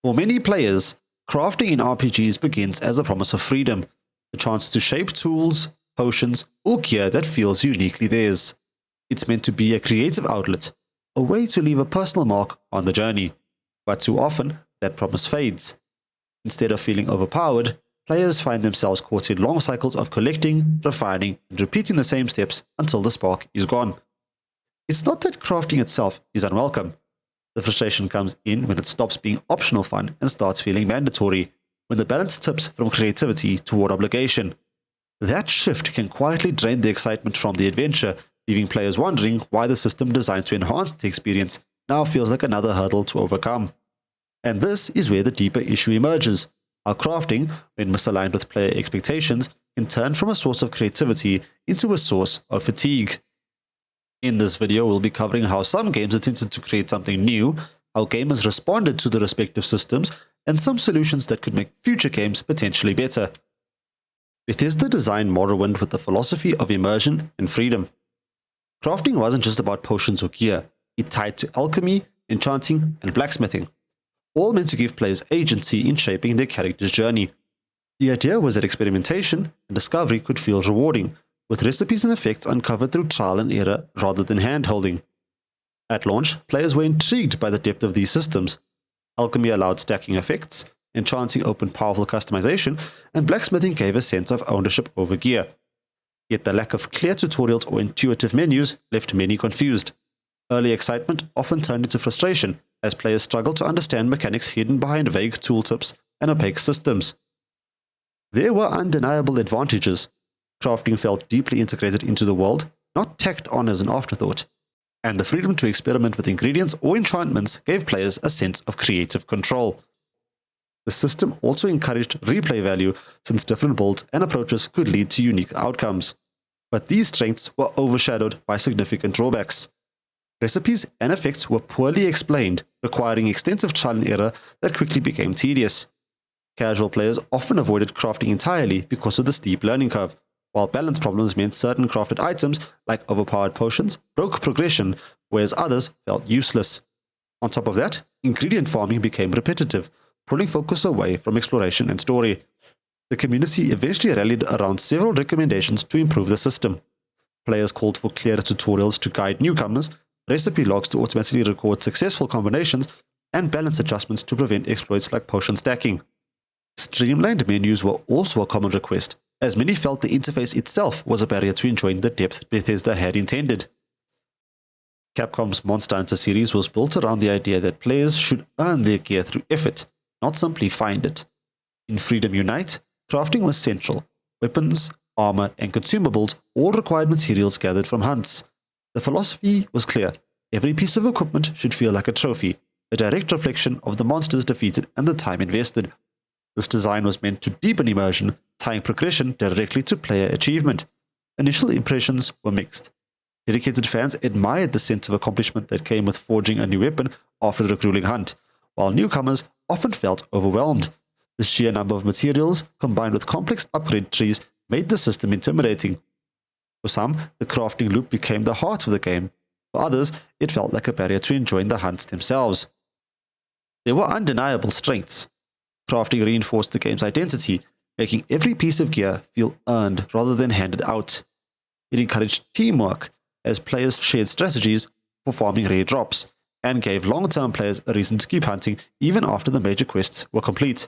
For many players, crafting in RPGs begins as a promise of freedom, the chance to shape tools, potions, or gear that feels uniquely theirs. It's meant to be a creative outlet, a way to leave a personal mark on the journey. But too often, that promise fades. Instead of feeling overpowered, players find themselves caught in long cycles of collecting, refining, and repeating the same steps until the spark is gone. It's not that crafting itself is unwelcome. The frustration comes in when it stops being optional fun and starts feeling mandatory, when the balance tips from creativity toward obligation. That shift can quietly drain the excitement from the adventure, leaving players wondering why the system designed to enhance the experience now feels like another hurdle to overcome. And this is where the deeper issue emerges. How crafting, when misaligned with player expectations, can turn from a source of creativity into a source of fatigue. In this video, we'll be covering how some games attempted to create something new, how gamers responded to the respective systems, and some solutions that could make future games potentially better. Bethesda designed Morrowind with the philosophy of immersion and freedom. Crafting wasn't just about potions or gear, it tied to alchemy, enchanting, and blacksmithing, all meant to give players agency in shaping their character's journey. The idea was that experimentation and discovery could feel rewarding, with recipes and effects uncovered through trial and error rather than hand-holding. At launch, players were intrigued by the depth of these systems. Alchemy allowed stacking effects, enchanting opened powerful customization, and blacksmithing gave a sense of ownership over gear. Yet the lack of clear tutorials or intuitive menus left many confused. Early excitement often turned into frustration as players struggled to understand mechanics hidden behind vague tooltips and opaque systems. There were undeniable advantages. Crafting felt deeply integrated into the world, not tacked on as an afterthought, and the freedom to experiment with ingredients or enchantments gave players a sense of creative control. The system also encouraged replay value, since different builds and approaches could lead to unique outcomes. But these strengths were overshadowed by significant drawbacks. Recipes and effects were poorly explained, requiring extensive trial and error that quickly became tedious. Casual players often avoided crafting entirely because of the steep learning curve, while balance problems meant certain crafted items, like overpowered potions, broke progression, whereas others felt useless. On top of that, ingredient farming became repetitive, pulling focus away from exploration and story. The community eventually rallied around several recommendations to improve the system. Players called for clearer tutorials to guide newcomers, recipe logs to automatically record successful combinations, and balance adjustments to prevent exploits like potion stacking. Streamlined menus were also a common request, as many felt the interface itself was a barrier to enjoying the depth Bethesda had intended. Capcom's Monster Hunter series was built around the idea that players should earn their gear through effort, not simply find it. In Freedom Unite, crafting was central. Weapons, armor, and consumables all required materials gathered from hunts. The philosophy was clear. Every piece of equipment should feel like a trophy, a direct reflection of the monsters defeated and the time invested. This design was meant to deepen immersion, tying progression directly to player achievement. Initial impressions were mixed. Dedicated fans admired the sense of accomplishment that came with forging a new weapon after a grueling hunt, while newcomers often felt overwhelmed. The sheer number of materials, combined with complex upgrade trees, made the system intimidating. For some, the crafting loop became the heart of the game. For others, it felt like a barrier to enjoying the hunts themselves. There were undeniable strengths. Crafting reinforced the game's identity, making every piece of gear feel earned rather than handed out. It encouraged teamwork, as players shared strategies for farming rare drops, and gave long-term players a reason to keep hunting even after the major quests were complete.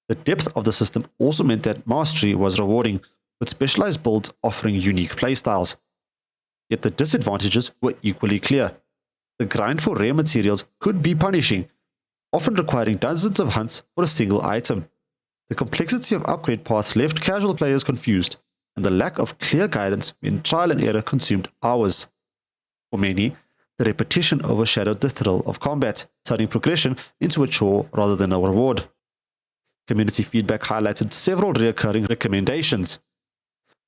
The depth of the system also meant that mastery was rewarding, with specialized builds offering unique playstyles. Yet the disadvantages were equally clear. The grind for rare materials could be punishing, often requiring dozens of hunts for a single item. The complexity of upgrade paths left casual players confused, and the lack of clear guidance meant trial and error consumed hours. For many, the repetition overshadowed the thrill of combat, turning progression into a chore rather than a reward. Community feedback highlighted several recurring recommendations.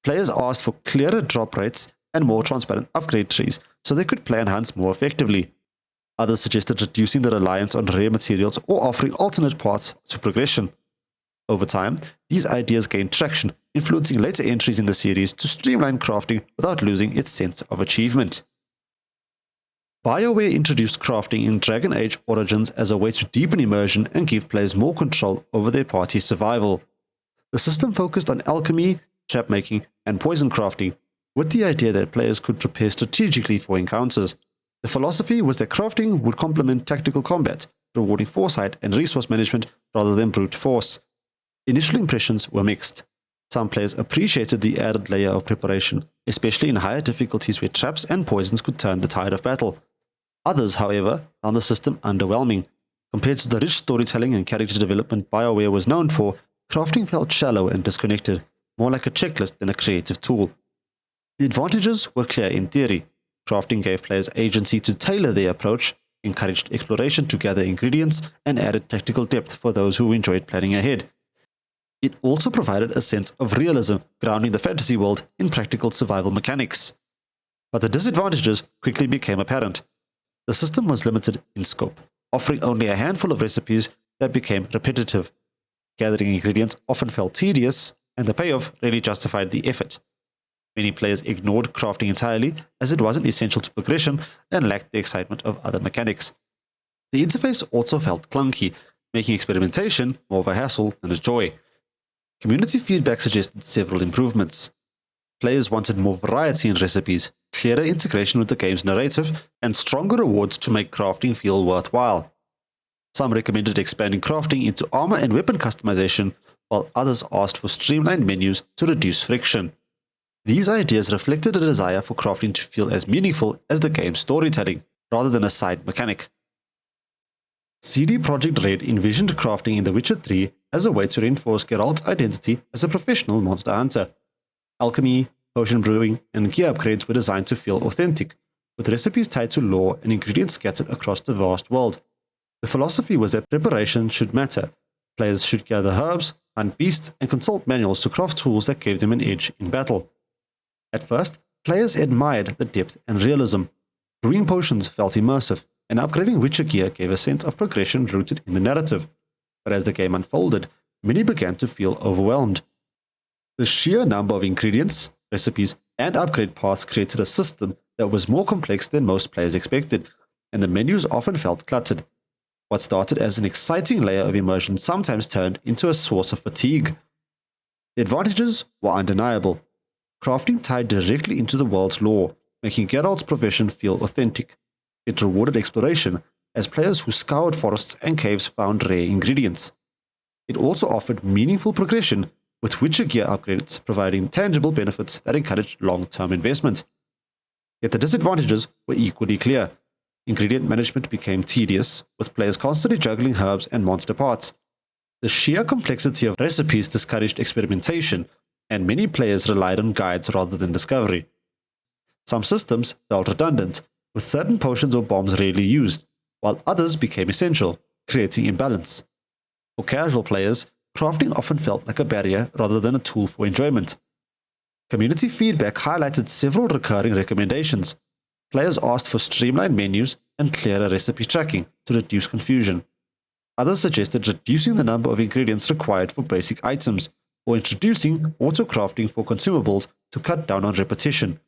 Players asked for clearer drop rates and more transparent upgrade trees so they could plan hunts more effectively. Others suggested reducing the reliance on rare materials or offering alternate paths to progression. Over time, these ideas gained traction, influencing later entries in the series to streamline crafting without losing its sense of achievement. BioWare introduced crafting in Dragon Age Origins as a way to deepen immersion and give players more control over their party's survival. The system focused on alchemy, trap making, and poison crafting, with the idea that players could prepare strategically for encounters. The philosophy was that crafting would complement tactical combat, rewarding foresight and resource management rather than brute force. Initial impressions were mixed. Some players appreciated the added layer of preparation, especially in higher difficulties where traps and poisons could turn the tide of battle. Others, however, found the system underwhelming. Compared to the rich storytelling and character development BioWare was known for, crafting felt shallow and disconnected, more like a checklist than a creative tool. The advantages were clear in theory. Crafting gave players agency to tailor their approach, encouraged exploration to gather ingredients, and added tactical depth for those who enjoyed planning ahead. It also provided a sense of realism, grounding the fantasy world in practical survival mechanics. But the disadvantages quickly became apparent. The system was limited in scope, offering only a handful of recipes that became repetitive. Gathering ingredients often felt tedious, and the payoff rarely justified the effort. Many players ignored crafting entirely as it wasn't essential to progression and lacked the excitement of other mechanics. The interface also felt clunky, making experimentation more of a hassle than a joy. Community feedback suggested several improvements. Players wanted more variety in recipes, clearer integration with the game's narrative, and stronger rewards to make crafting feel worthwhile. Some recommended expanding crafting into armor and weapon customization, while others asked for streamlined menus to reduce friction. These ideas reflected a desire for crafting to feel as meaningful as the game's storytelling, rather than a side mechanic. CD Projekt Red envisioned crafting in The Witcher 3 as a way to reinforce Geralt's identity as a professional monster hunter. Alchemy, potion brewing, and gear upgrades were designed to feel authentic, with recipes tied to lore and ingredients scattered across the vast world. The philosophy was that preparation should matter. Players should gather herbs, hunt beasts, and consult manuals to craft tools that gave them an edge in battle. At first, players admired the depth and realism. Brewing potions felt immersive, and upgrading Witcher gear gave a sense of progression rooted in the narrative. But as the game unfolded, many began to feel overwhelmed. The sheer number of ingredients, recipes, and upgrade paths created a system that was more complex than most players expected, and the menus often felt cluttered. What started as an exciting layer of immersion sometimes turned into a source of fatigue. The advantages were undeniable. Crafting tied directly into the world's lore, making Geralt's profession feel authentic. It rewarded exploration, as players who scoured forests and caves found rare ingredients. It also offered meaningful progression, with Witcher gear upgrades providing tangible benefits that encouraged long-term investment. Yet the disadvantages were equally clear. Ingredient management became tedious, with players constantly juggling herbs and monster parts. The sheer complexity of recipes discouraged experimentation, and many players relied on guides rather than discovery. Some systems felt redundant, with certain potions or bombs rarely used, while others became essential, creating imbalance. For casual players, crafting often felt like a barrier rather than a tool for enjoyment. Community feedback highlighted several recurring recommendations. Players asked for streamlined menus and clearer recipe tracking to reduce confusion. Others suggested reducing the number of ingredients required for basic items, or introducing auto-crafting for consumables to cut down on repetition.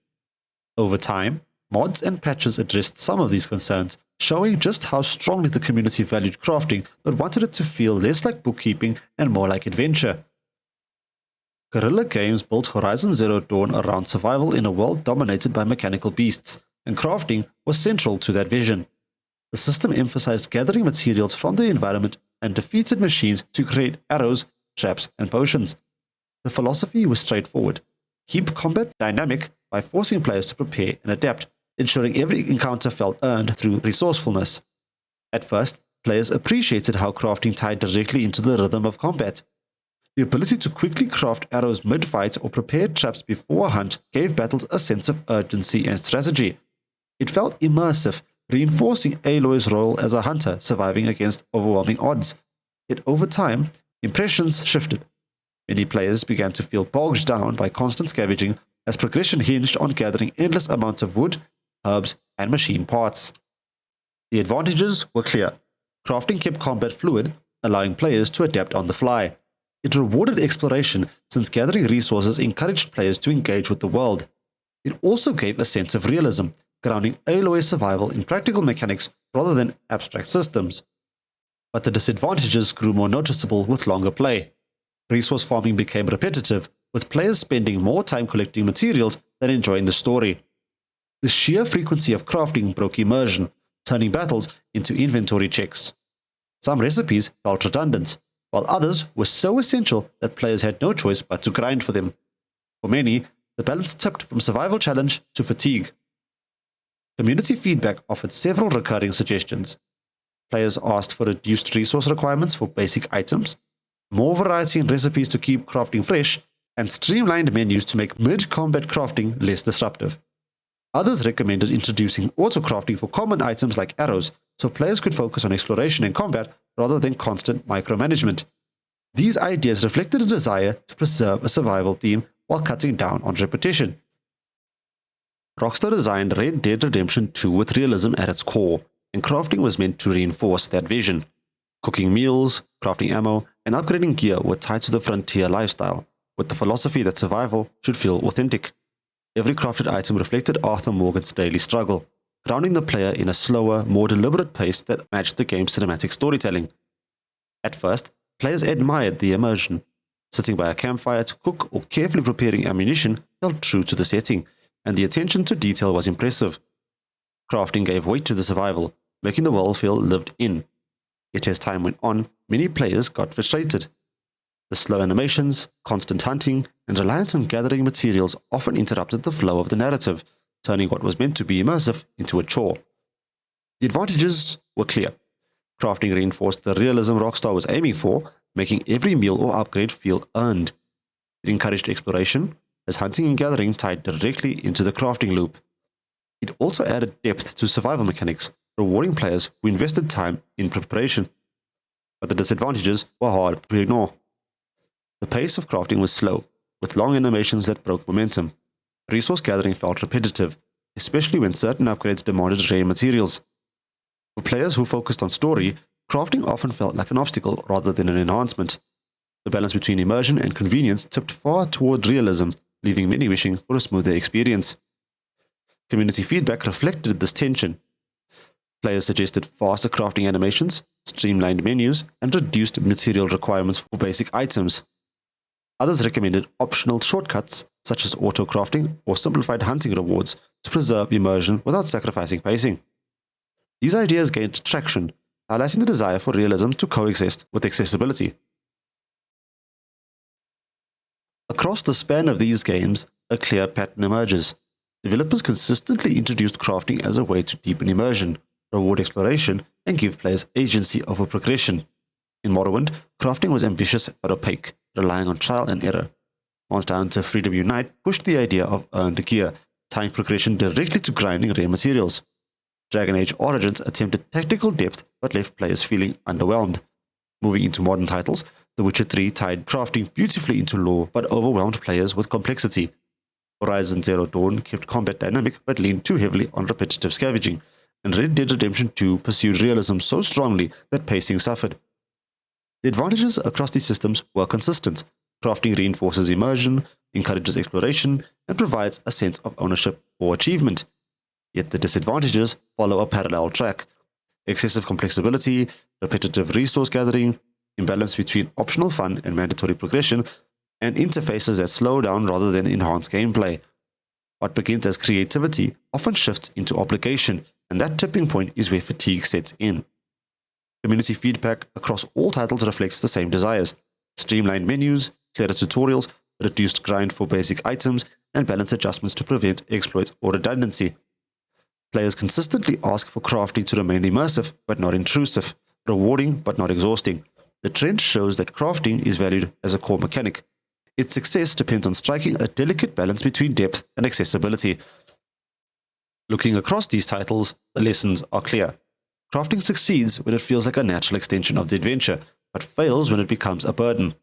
Over time, mods and patches addressed some of these concerns, showing just how strongly the community valued crafting but wanted it to feel less like bookkeeping and more like adventure. Guerrilla Games built Horizon Zero Dawn around survival in a world dominated by mechanical beasts, and crafting was central to that vision. The system emphasized gathering materials from the environment and defeated machines to create arrows, traps, and potions. The philosophy was straightforward. Keep combat dynamic by forcing players to prepare and adapt, ensuring every encounter felt earned through resourcefulness. At first, players appreciated how crafting tied directly into the rhythm of combat. The ability to quickly craft arrows mid-fight or prepare traps before a hunt gave battles a sense of urgency and strategy. It felt immersive, reinforcing Aloy's role as a hunter surviving against overwhelming odds. Yet over time, impressions shifted. Many players began to feel bogged down by constant scavenging as progression hinged on gathering endless amounts of wood, herbs, and machine parts. The advantages were clear. Crafting kept combat fluid, allowing players to adapt on the fly. It rewarded exploration since gathering resources encouraged players to engage with the world. It also gave a sense of realism, grounding Aloy's survival in practical mechanics rather than abstract systems. But the disadvantages grew more noticeable with longer play. Resource farming became repetitive, with players spending more time collecting materials than enjoying the story. The sheer frequency of crafting broke immersion, turning battles into inventory checks. Some recipes felt redundant, while others were so essential that players had no choice but to grind for them. For many, the balance tipped from survival challenge to fatigue. Community feedback offered several recurring suggestions. Players asked for reduced resource requirements for basic items, more variety in recipes to keep crafting fresh, and streamlined menus to make mid-combat crafting less disruptive. Others recommended introducing auto-crafting for common items like arrows, so players could focus on exploration and combat rather than constant micromanagement. These ideas reflected a desire to preserve a survival theme while cutting down on repetition. Rockstar designed Red Dead Redemption 2 with realism at its core, and crafting was meant to reinforce that vision. Cooking meals, crafting ammo, and upgrading gear were tied to the frontier lifestyle, with the philosophy that survival should feel authentic. Every crafted item reflected Arthur Morgan's daily struggle, grounding the player in a slower, more deliberate pace that matched the game's cinematic storytelling. At first, players admired the immersion. Sitting by a campfire to cook or carefully preparing ammunition felt true to the setting, and the attention to detail was impressive. Crafting gave weight to the survival, making the world feel lived in. Yet as time went on, many players got frustrated. The slow animations, constant hunting, and reliance on gathering materials often interrupted the flow of the narrative, turning what was meant to be immersive into a chore. The advantages were clear. Crafting reinforced the realism Rockstar was aiming for, making every meal or upgrade feel earned. It encouraged exploration, as hunting and gathering tied directly into the crafting loop. It also added depth to survival mechanics, rewarding players who invested time in preparation. But the disadvantages were hard to ignore. The pace of crafting was slow, with long animations that broke momentum. Resource gathering felt repetitive, especially when certain upgrades demanded rare materials. For players who focused on story, crafting often felt like an obstacle rather than an enhancement. The balance between immersion and convenience tipped far toward realism, leaving many wishing for a smoother experience. Community feedback reflected this tension. Players suggested faster crafting animations, streamlined menus, and reduced material requirements for basic items. Others recommended optional shortcuts such as auto-crafting or simplified hunting rewards to preserve immersion without sacrificing pacing. These ideas gained traction, highlighting the desire for realism to coexist with accessibility. Across the span of these games, a clear pattern emerges. Developers consistently introduced crafting as a way to deepen immersion, reward exploration, and give players agency over progression. In Morrowind, crafting was ambitious but opaque, relying on trial and error. Monster Hunter Freedom Unite pushed the idea of earned gear, tying progression directly to grinding rare materials. Dragon Age Origins attempted tactical depth but left players feeling underwhelmed. Moving into modern titles, The Witcher 3 tied crafting beautifully into lore but overwhelmed players with complexity. Horizon Zero Dawn kept combat dynamic but leaned too heavily on repetitive scavenging, and Red Dead Redemption 2 pursued realism so strongly that pacing suffered. The advantages across these systems were consistent. Crafting reinforces immersion, encourages exploration, and provides a sense of ownership or achievement. Yet the disadvantages follow a parallel track. Excessive complexity, repetitive resource gathering, imbalance between optional fun and mandatory progression, and interfaces that slow down rather than enhance gameplay. What begins as creativity often shifts into obligation, and that tipping point is where fatigue sets in. Community feedback across all titles reflects the same desires: streamlined menus, clearer tutorials, reduced grind for basic items, and balance adjustments to prevent exploits or redundancy. Players consistently ask for crafting to remain immersive but not intrusive, rewarding but not exhausting. The trend shows that crafting is valued as a core mechanic. Its success depends on striking a delicate balance between depth and accessibility. Looking across these titles, the lessons are clear. Crafting succeeds when it feels like a natural extension of the adventure, but fails when it becomes a burden.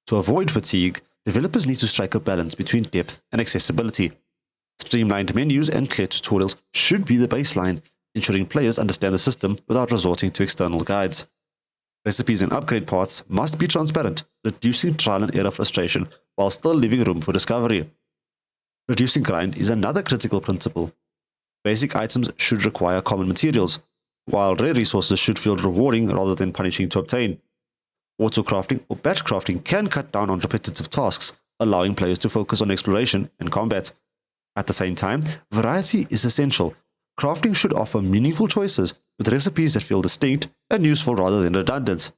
To avoid fatigue, developers need to strike a balance between depth and accessibility. Streamlined menus and clear tutorials should be the baseline, ensuring players understand the system without resorting to external guides. Recipes and upgrade paths must be transparent, reducing trial and error frustration while still leaving room for discovery. Reducing grind is another critical principle. Basic items should require common materials, while rare resources should feel rewarding rather than punishing to obtain. Auto-crafting or batch crafting can cut down on repetitive tasks, allowing players to focus on exploration and combat. At the same time, variety is essential. Crafting should offer meaningful choices, with recipes that feel distinct and useful rather than redundant.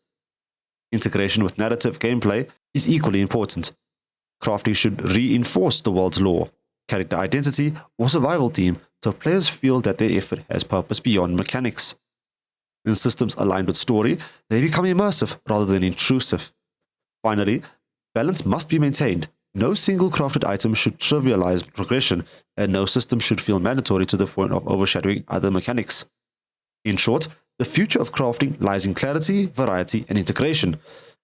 Integration with narrative gameplay is equally important. Crafting should reinforce the world's lore, character identity, or survival theme so players feel that their effort has purpose beyond mechanics. When systems aligned with story, they become immersive rather than intrusive. Finally, balance must be maintained. No single crafted item should trivialize progression, and no system should feel mandatory to the point of overshadowing other mechanics. In short, the future of crafting lies in clarity, variety, and integration.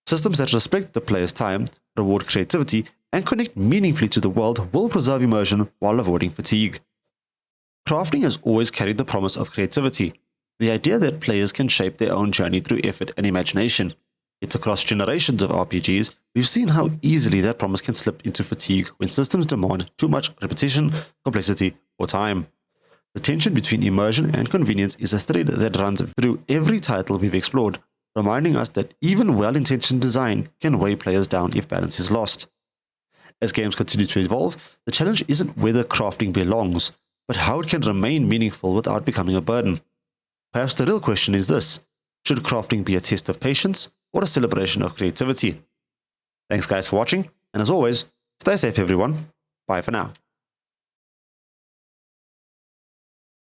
Systems that respect the player's time, reward creativity, and connect meaningfully to the world will preserve immersion while avoiding fatigue. Crafting has always carried the promise of creativity, the idea that players can shape their own journey through effort and imagination. Yet across generations of RPGs, we've seen how easily that promise can slip into fatigue when systems demand too much repetition, complexity, or time. The tension between immersion and convenience is a thread that runs through every title we've explored, reminding us that even well-intentioned design can weigh players down if balance is lost. As games continue to evolve, the challenge isn't whether crafting belongs, but how it can remain meaningful without becoming a burden. Perhaps the real question is this: should crafting be a test of patience or a celebration of creativity? Thanks guys for watching, and as always, stay safe everyone. Bye for now.